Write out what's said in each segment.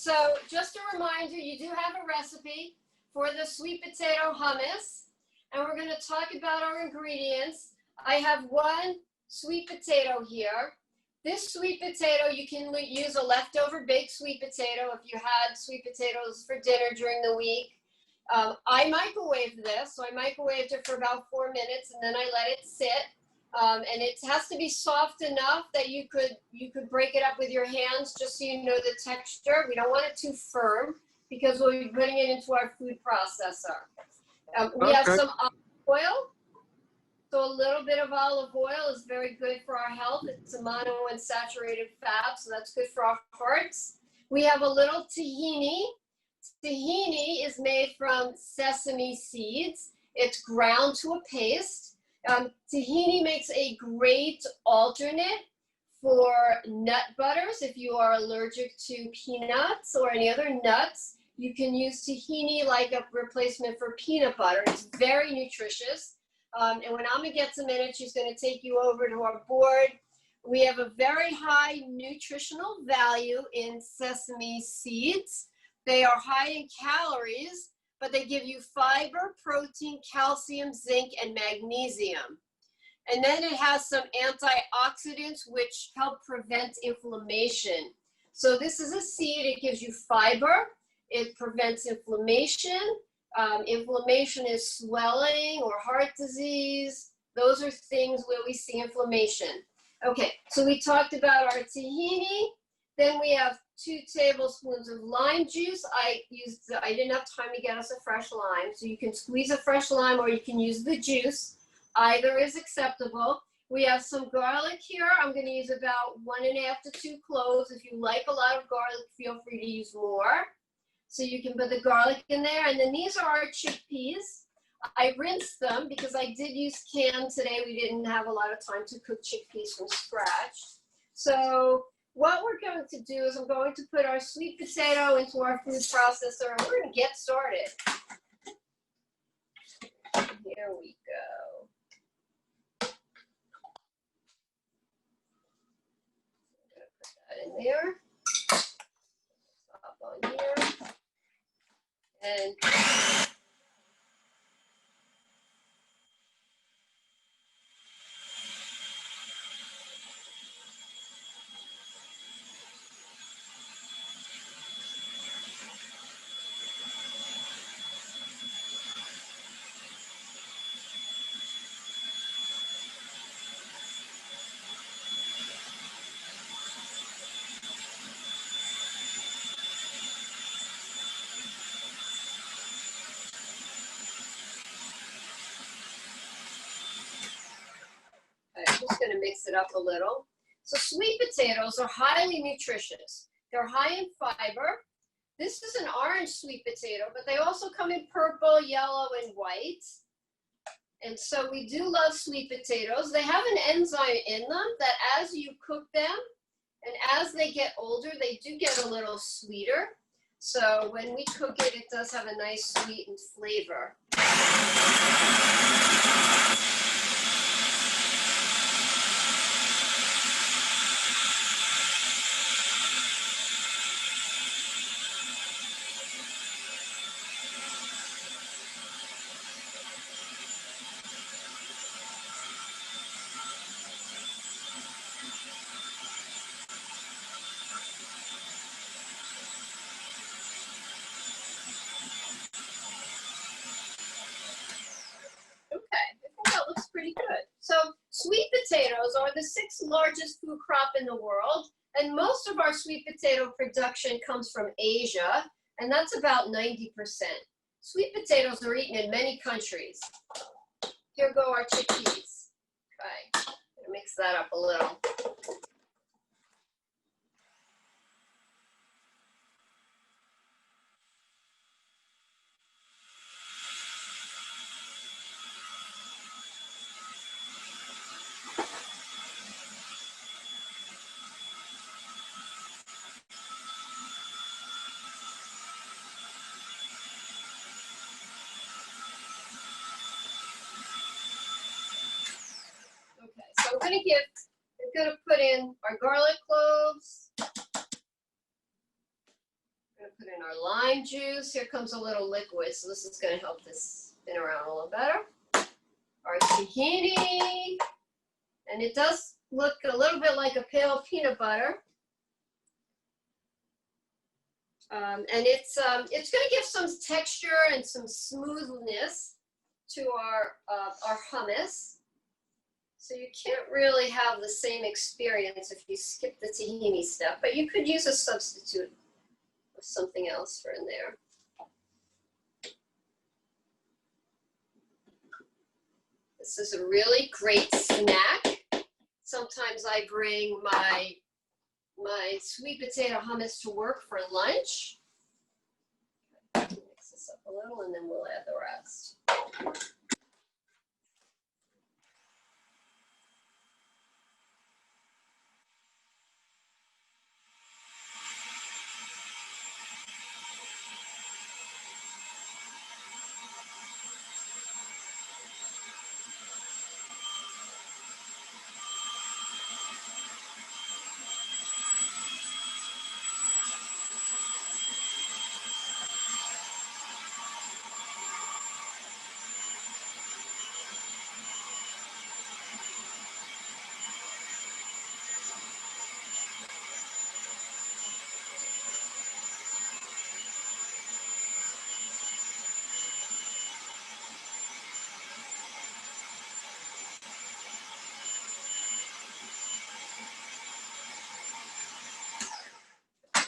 So just a reminder, you do have a recipe for the sweet potato hummus, and we're going to talk about our ingredients. I have one sweet potato here. This sweet potato, you can use a leftover baked sweet potato if you had sweet potatoes for dinner during the week. I microwaved this, so I microwaved it for about 4 minutes, and then I let it sit. And it has to be soft enough that you could break it up with your hands, just so you know the texture. We don't want it too firm because we'll be putting it into our food processor. We have some olive oil. So a little bit of olive oil is very good for our health. It's a monounsaturated fat, so that's good for our hearts. We have a little tahini. Tahini is made from sesame seeds. It's ground to a paste. Tahini makes a great alternate for nut butters. If you are allergic to peanuts or any other nuts, you can use tahini like a replacement for peanut butter. It's very nutritious. And when Amma gets a minute, she's going to take you over to our board. We have a very high nutritional value in sesame seeds. They are high in calories, but they give you fiber, protein, calcium, zinc, and magnesium. And then it has some antioxidants which help prevent inflammation. So this is a seed, it gives you fiber, it prevents inflammation. Inflammation is swelling or heart disease. Those are things where we see inflammation. Okay, so we talked about our tahini. Then we have 2 tablespoons of lime juice. I didn't have time to get us a fresh lime, so you can squeeze a fresh lime or you can use the juice. Either is acceptable. We have some garlic here. I'm going to use about 1.5 to 2 cloves. If you like a lot of garlic, feel free to use more. So you can put the garlic in there. And then these are our chickpeas. I rinsed them because I did use canned today. We didn't have a lot of time to cook chickpeas from scratch. So what we're going to do is I'm going to put our sweet potato into our food processor, and we're going to get started. Here we go. I'm going to put that in there. Stop on here. And I'm just going to mix it up a little. So sweet potatoes are highly nutritious. They're high in fiber. This is an orange sweet potato, but they also come in purple, yellow, and white. And so we do love sweet potatoes. They have an enzyme in them that as you cook them and as they get older, they do get a little sweeter. So when we cook it, it does have a nice sweetened flavor. Pretty good. So sweet potatoes are the 6th largest food crop in the world, and most of our sweet potato production comes from Asia, and that's about 90%. Sweet potatoes are eaten in many countries. Here go our chickpeas. Okay, I'm gonna mix that up a little. So we're gonna put in our garlic cloves. I'm Put in our lime juice. Here comes a little liquid, so this is going to help this spin around a little better. Our tahini, and it does look a little bit like a pale peanut butter. And it's going to give some texture and some smoothness to our hummus. So you can't really have the same experience if you skip the tahini step, but you could use a substitute of something else for in there. This is a really great snack. Sometimes I bring my sweet potato hummus to work for lunch. Mix this up a little and then we'll add the rest.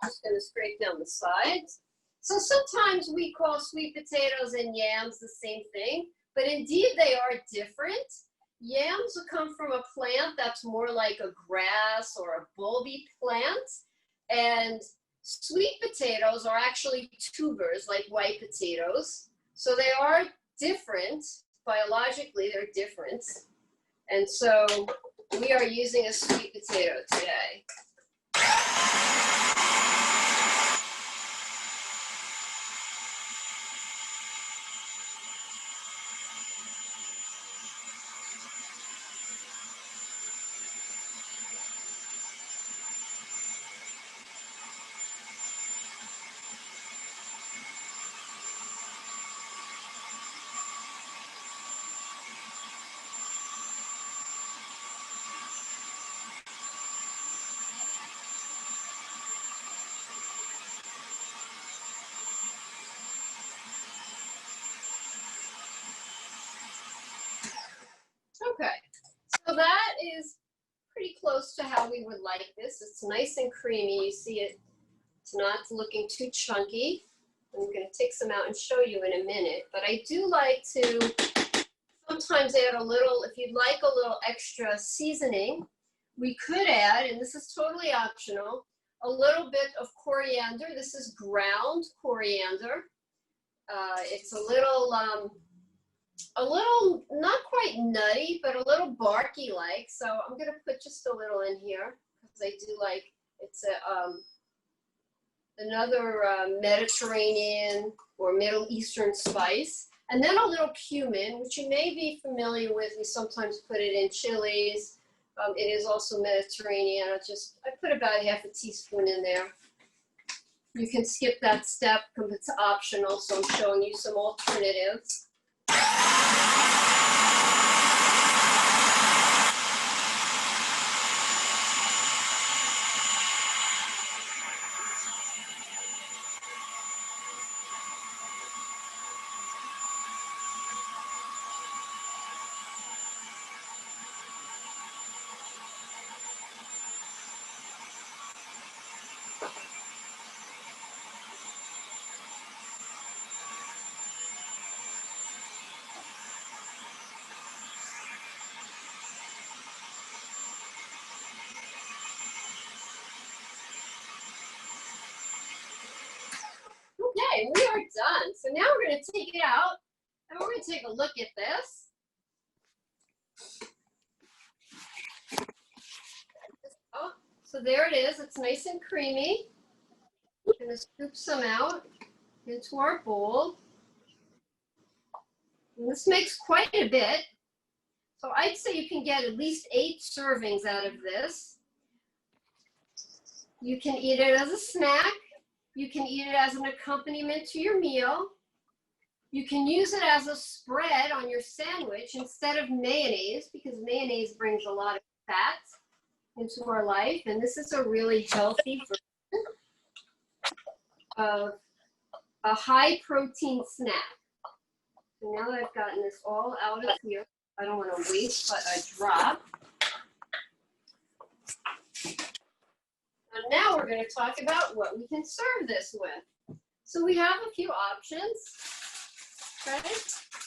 Just going to scrape down the sides. So sometimes we call sweet potatoes and yams the same thing, but indeed they are different. Yams come from a plant that's more like a grass or a bulby plant, and sweet potatoes are actually tubers like white potatoes. So they are different. Biologically, they're different. And so we are using a sweet potato today. Okay, so that is pretty close to how we would like this. It's nice and creamy. You see it, it's not looking too chunky. I'm going to take some out and show you in a minute, but I do like to sometimes add a little, if you'd like a little extra seasoning, we could add, and this is totally optional, a little bit of coriander. This is ground coriander. It's a little not quite nutty, but a little barky like. So I'm going to put just a little in here because I do like, it's another Mediterranean or Middle Eastern spice. And then a little cumin, which you may be familiar with. We sometimes put it in chilies. It is also Mediterranean. I put about half a teaspoon in there. You can skip that step because it's optional, so I'm showing you some alternatives. Okay, we are done. So now we're going to take it out and we're going to take a look at this. Oh, so there it is. It's nice and creamy. We're going to scoop some out into our bowl. And this makes quite a bit. So I'd say you can get at least 8 servings out of this. You can eat it as a snack. You can eat it as an accompaniment to your meal. You can use it as a spread on your sandwich instead of mayonnaise, because mayonnaise brings a lot of fat into our life. And this is a really healthy version of a high protein snack. So now that I've gotten this all out of here, I don't want to waste but a drop. And now we're going to talk about what we can serve this with. So we have a few options. Okay.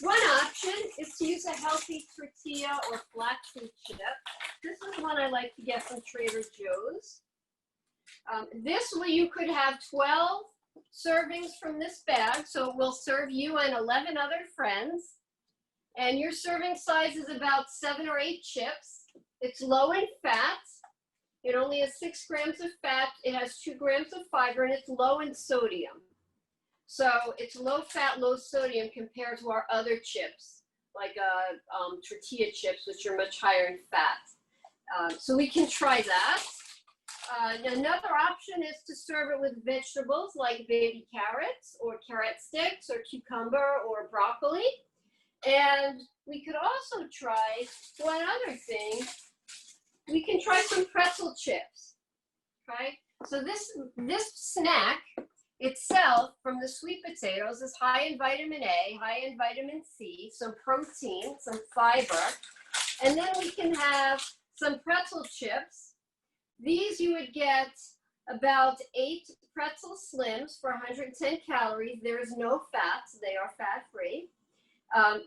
One option is to use a healthy tortilla or flaxseed chip. This is one I like to get from Trader Joe's. This way you could have 12 servings from this bag, so it will serve you and 11 other friends. And your serving size is about 7 or 8 chips. It's low in fat. It only has 6 grams of fat. It has 2 grams of fiber, and it's low in sodium. So it's low fat, low sodium compared to our other chips, like tortilla chips, which are much higher in fat. So we can try that. Another option is to serve it with vegetables like baby carrots or carrot sticks or cucumber or broccoli. And we could also try one other thing. We can try some pretzel chips, okay? So this snack itself from the sweet potatoes is high in vitamin A, high in vitamin C, some protein, some fiber, and then we can have some pretzel chips. These you would get about 8 pretzel slims for 110 calories. There is no fat, so they are fat-free.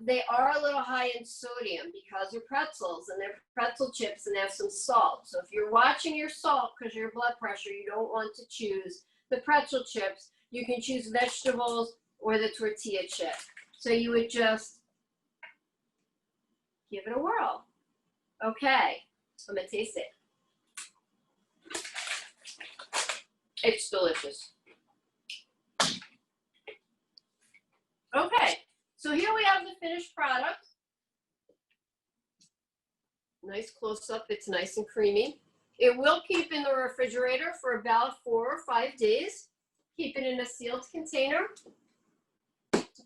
They are a little high in sodium because they're pretzels and they're pretzel chips and they have some salt. So if you're watching your salt because of your blood pressure, you don't want to choose the pretzel chips. You can choose vegetables or the tortilla chip. So you would just give it a whirl. Okay, I'm gonna taste it. It's delicious. Okay, so here we have the finished product. Nice close-up, it's nice and creamy. It will keep in the refrigerator for about 4 or 5 days. Keep it in a sealed container.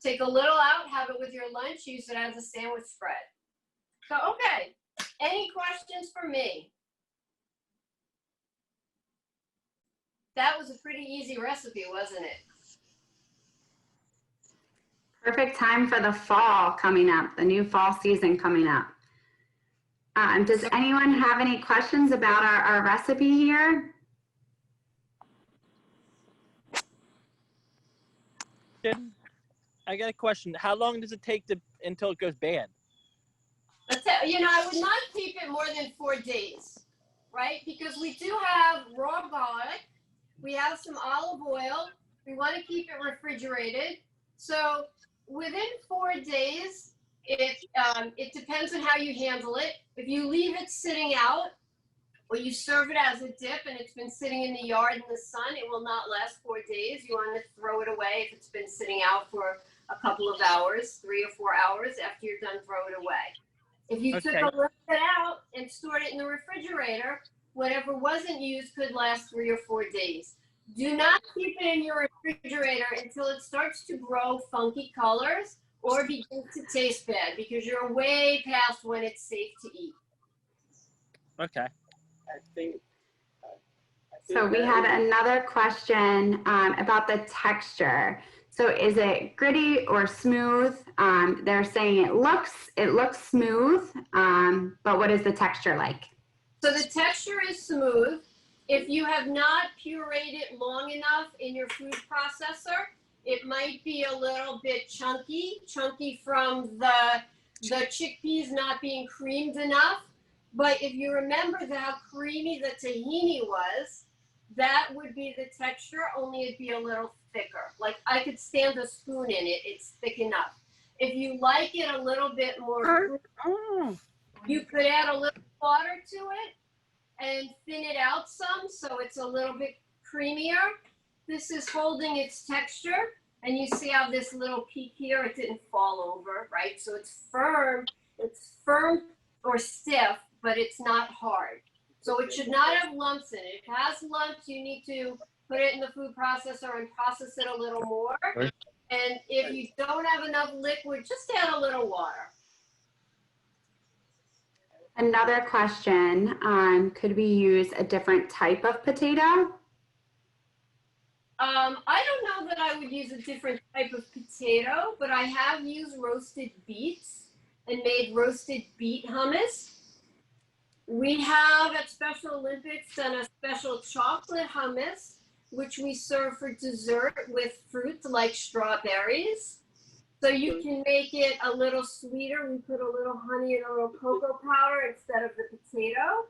Take a little out, have it with your lunch, use it as a sandwich spread. So, okay, any questions for me? That was a pretty easy recipe, wasn't it? Perfect time for the fall coming up, the new fall season coming up. Does anyone have any questions about our recipe here? I got a question. How long does it take until it goes bad? You know, I would not keep it more than 4 days, right? Because we do have raw garlic. We have some olive oil. We want to keep it refrigerated. So within 4 days, it depends on how you handle it. If you leave it sitting out, or you serve it as a dip and it's been sitting in the yard in the sun, it will not last 4 days. You want to throw it away if it's been sitting out for a couple of hours, 3 or 4 hours. After you're done, throw it away. If you took a little bit out and stored it in the refrigerator, whatever wasn't used could last 3 or 4 days. Do not keep it in your refrigerator until it starts to grow funky colors or begins to taste bad, because you're way past when it's safe to eat. Okay. So we had another question about the texture. So is it gritty or smooth? They're saying it looks smooth, but what is the texture like? So the texture is smooth. If you have not pureed it long enough in your food processor, it might be a little bit chunky from the chickpeas not being creamed enough. But if you remember how creamy the tahini was, that would be the texture, only it'd be a little thicker. Like I could stand a spoon in it, it's thick enough. If you like it a little bit more, you could add a little water to it and thin it out some so it's a little bit creamier. This is holding its texture, and you see how this little peak here, it didn't fall over, right? So it's firm or stiff, but it's not hard. So it should not have lumps in it. If it has lumps, you need to put it in the food processor and process it a little more. And if you don't have enough liquid, just add a little water. Another question, could we use a different type of potato? I don't know that I would use a different type of potato, but I have used roasted beets and made roasted beet hummus. We have at Special Olympics done a special chocolate hummus, which we serve for dessert with fruits like strawberries. So you can make it a little sweeter. We put a little honey and a little cocoa powder instead of the potato.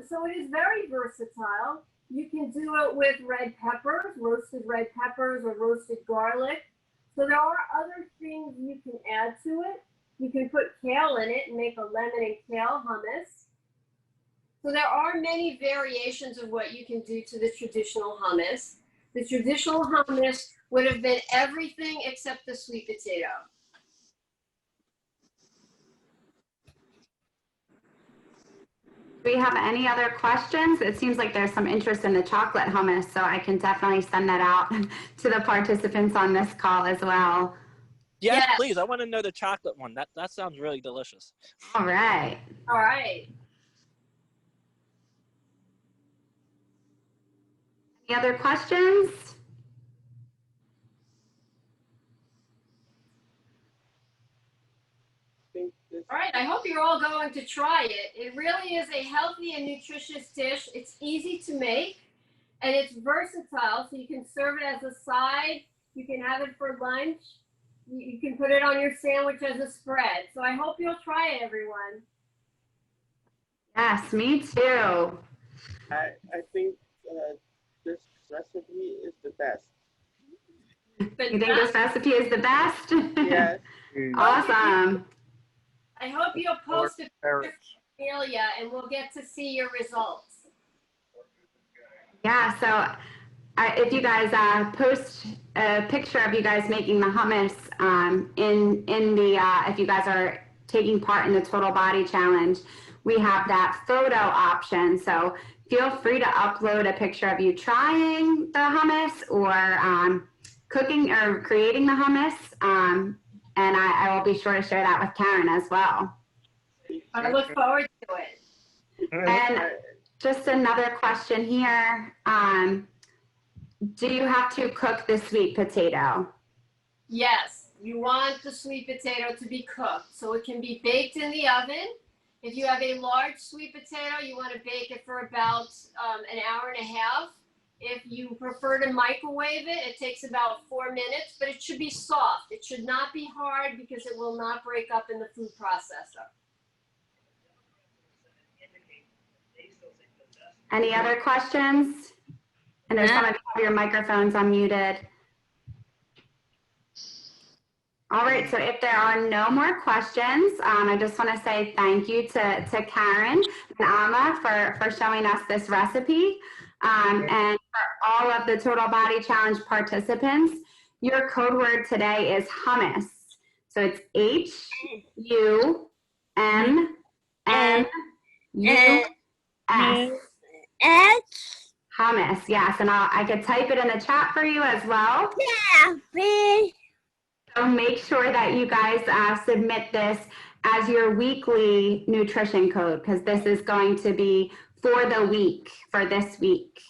So it is very versatile. You can do it with red peppers, roasted red peppers, or roasted garlic. So there are other things you can add to it. You can put kale in it and make a lemon and kale hummus. So there are many variations of what you can do to the traditional hummus. The traditional hummus would have been everything except the sweet potato. Do we have any other questions? It seems like there's some interest in the chocolate hummus, so I can definitely send that out to the participants on this call as well. Yes, Yes. please. I want to know the chocolate one. That sounds really delicious. All right. All right. Any other questions? All right, I hope you're all going to try it. It really is a healthy and nutritious dish. It's easy to make, and it's versatile, so you can serve it as a side. You can have it for lunch. You can put it on your sandwich as a spread. So I hope you'll try it, everyone. Yes, me too. I think this recipe is the best. But You think this recipe is the best? Yes. Awesome. I hope you'll post a picture of Amelia, and we'll get to see your results. Yeah, so if you guys post a picture of you guys making the hummus if you guys are taking part in the Total Body Challenge, we have that photo option. So feel free to upload a picture of you trying the hummus or cooking or creating the hummus. And I will be sure to share that with Karen as well. I look forward to it. And just another question here. Do you have to cook the sweet potato? Yes, you want the sweet potato to be cooked, so it can be baked in the oven. If you have a large sweet potato, you want to bake it for about an hour and a half. If you prefer to microwave it, it takes about 4 minutes, but it should be soft. It should not be hard because it will not break up in the food processor. Any other questions? And there's some of you have your microphones unmuted. All right, so if there are no more questions, I just want to say thank you to Karen and Amma for showing us this recipe. And for all of the Total Body Challenge participants, your code word today is hummus. So it's HUMMUS. Hummus, yes, and I could type it in the chat for you as well. Yeah, please. So make sure that you guys submit this as your weekly nutrition code, because this is going to be for the week, for this week.